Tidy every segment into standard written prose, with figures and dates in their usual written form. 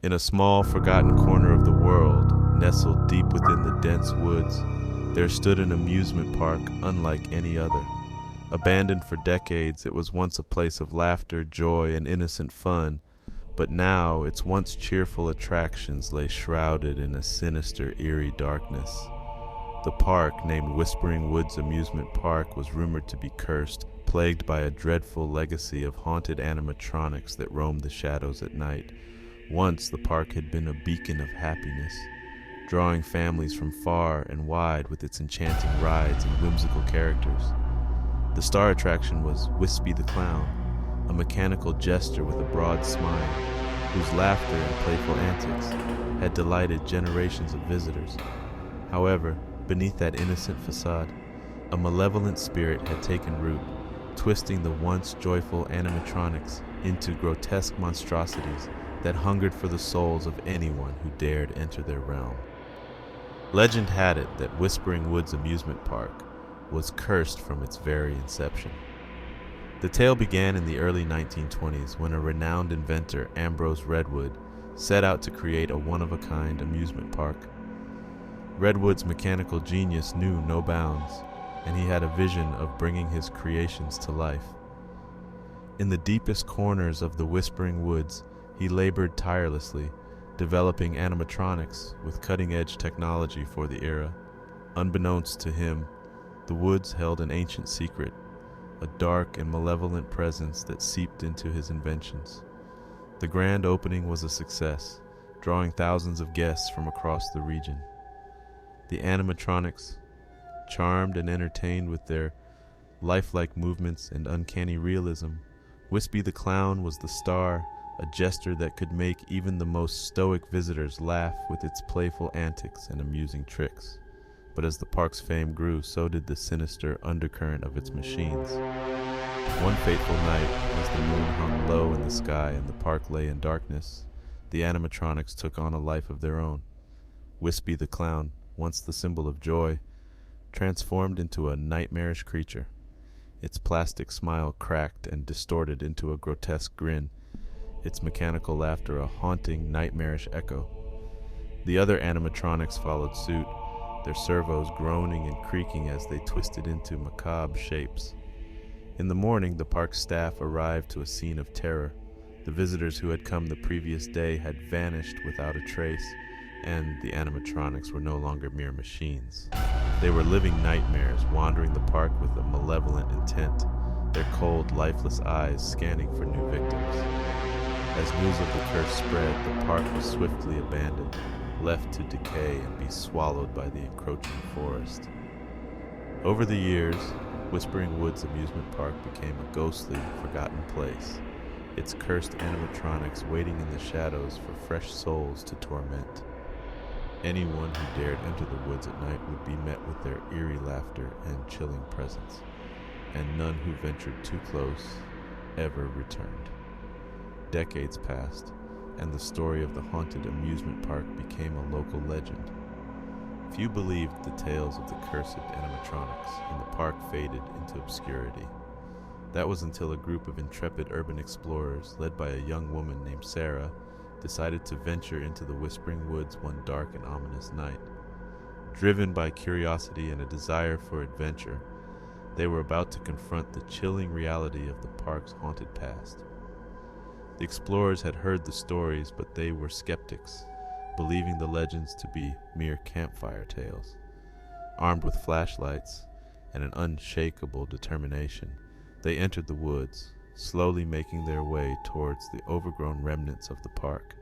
In a small, forgotten corner of the world, nestled deep within the dense woods, there stood an amusement park unlike any other. Abandoned for decades, it was once a place of laughter, joy, and innocent fun, but now its once cheerful attractions lay shrouded in a sinister, eerie darkness. The park, named Whispering Woods Amusement Park, was rumored to be cursed, plagued by a dreadful legacy of haunted animatronics that roamed the shadows at night. Once the park had been a beacon of happiness, drawing families from far and wide with its enchanting rides and whimsical characters. The star attraction was Wispy the Clown, a mechanical jester with a broad smile, whose laughter and playful antics had delighted generations of visitors. However, beneath that innocent facade, a malevolent spirit had taken root, twisting the once joyful animatronics into grotesque monstrosities that hungered for the souls of anyone who dared enter their realm. Legend had it that Whispering Woods Amusement Park was cursed from its very inception. The tale began in the early 1920s when a renowned inventor, Ambrose Redwood, set out to create a one-of-a-kind amusement park. Redwood's mechanical genius knew no bounds, and he had a vision of bringing his creations to life. In the deepest corners of the Whispering Woods, he labored tirelessly, developing animatronics with cutting-edge technology for the era. Unbeknownst to him, the woods held an ancient secret, a dark and malevolent presence that seeped into his inventions. The grand opening was a success, drawing thousands of guests from across the region. The animatronics, charmed and entertained with their lifelike movements and uncanny realism, Wispy the Clown was the star, a jester that could make even the most stoic visitors laugh with its playful antics and amusing tricks. But as the park's fame grew, so did the sinister undercurrent of its machines. One fateful night, as the moon hung low in the sky and the park lay in darkness, the animatronics took on a life of their own. Wispy the Clown, once the symbol of joy, transformed into a nightmarish creature. Its plastic smile cracked and distorted into a grotesque grin, its mechanical laughter a haunting, nightmarish echo. The other animatronics followed suit, their servos groaning and creaking as they twisted into macabre shapes. In the morning, the park staff arrived to a scene of terror. The visitors who had come the previous day had vanished without a trace, and the animatronics were no longer mere machines. They were living nightmares, wandering the park with a malevolent intent, their cold, lifeless eyes scanning for new victims. As news of the curse spread, the park was swiftly abandoned, left to decay and be swallowed by the encroaching forest. Over the years, Whispering Woods Amusement Park became a ghostly, forgotten place, its cursed animatronics waiting in the shadows for fresh souls to torment. Anyone who dared enter the woods at night would be met with their eerie laughter and chilling presence, and none who ventured too close ever returned. Decades passed, and the story of the haunted amusement park became a local legend. Few believed the tales of the cursed animatronics, and the park faded into obscurity. That was until a group of intrepid urban explorers, led by a young woman named Sarah, decided to venture into the Whispering Woods one dark and ominous night. Driven by curiosity and a desire for adventure, they were about to confront the chilling reality of the park's haunted past. The explorers had heard the stories, but they were skeptics, believing the legends to be mere campfire tales. Armed with flashlights and an unshakable determination, they entered the woods, slowly making their way towards the overgrown remnants of the park.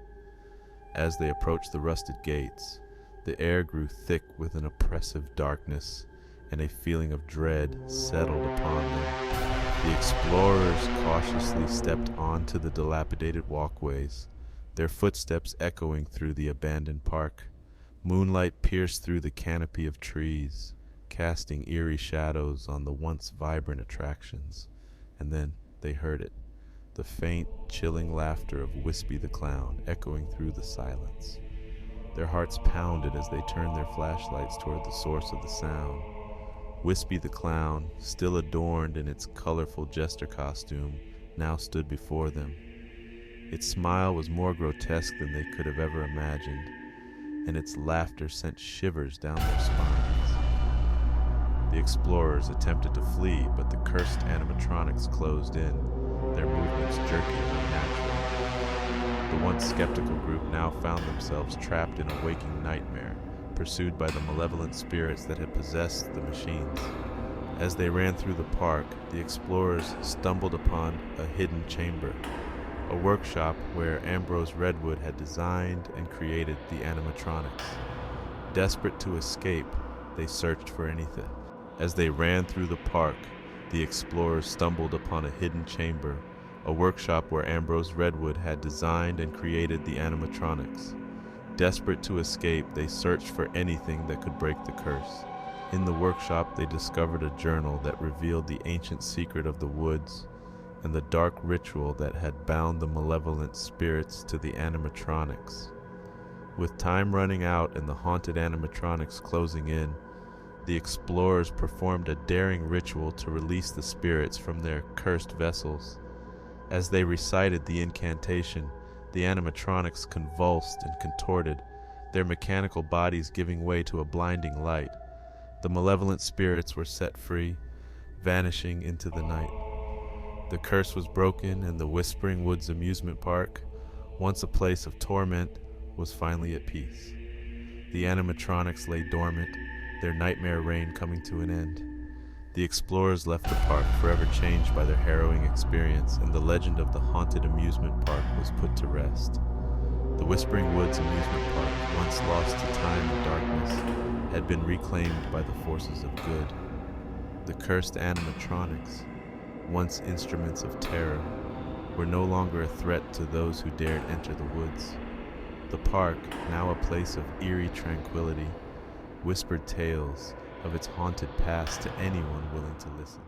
As they approached the rusted gates, the air grew thick with an oppressive darkness, and a feeling of dread settled upon them. The explorers cautiously stepped onto the dilapidated walkways, their footsteps echoing through the abandoned park. Moonlight pierced through the canopy of trees, casting eerie shadows on the once vibrant attractions. And then they heard it, the faint, chilling laughter of Wispy the Clown echoing through the silence. Their hearts pounded as they turned their flashlights toward the source of the sound. Wispy the Clown, still adorned in its colorful jester costume, now stood before them. Its smile was more grotesque than they could have ever imagined, and its laughter sent shivers down their spines. The explorers attempted to flee, but the cursed animatronics closed in, their movements jerky and unnatural. The once skeptical group now found themselves trapped in a waking nightmare, pursued by the malevolent spirits that had possessed the machines. As they ran through the park, the explorers stumbled upon a hidden chamber, a workshop where Ambrose Redwood had designed and created the animatronics. Desperate to escape, they searched for anything. As they ran through the park, the explorers stumbled upon a hidden chamber, a workshop where Ambrose Redwood had designed and created the animatronics. Desperate to escape, they searched for anything that could break the curse. In the workshop, they discovered a journal that revealed the ancient secret of the woods and the dark ritual that had bound the malevolent spirits to the animatronics. With time running out and the haunted animatronics closing in, the explorers performed a daring ritual to release the spirits from their cursed vessels. As they recited the incantation, the animatronics convulsed and contorted, their mechanical bodies giving way to a blinding light. The malevolent spirits were set free, vanishing into the night. The curse was broken, and the Whispering Woods amusement park, once a place of torment, was finally at peace. The animatronics lay dormant, their nightmare reign coming to an end. The explorers left the park forever changed by their harrowing experience, and the legend of the haunted amusement park was put to rest. The Whispering Woods amusement park, once lost to time and darkness, had been reclaimed by the forces of good. The cursed animatronics, once instruments of terror, were no longer a threat to those who dared enter the woods. The park, now a place of eerie tranquility, whispered tales of its haunted past to anyone willing to listen.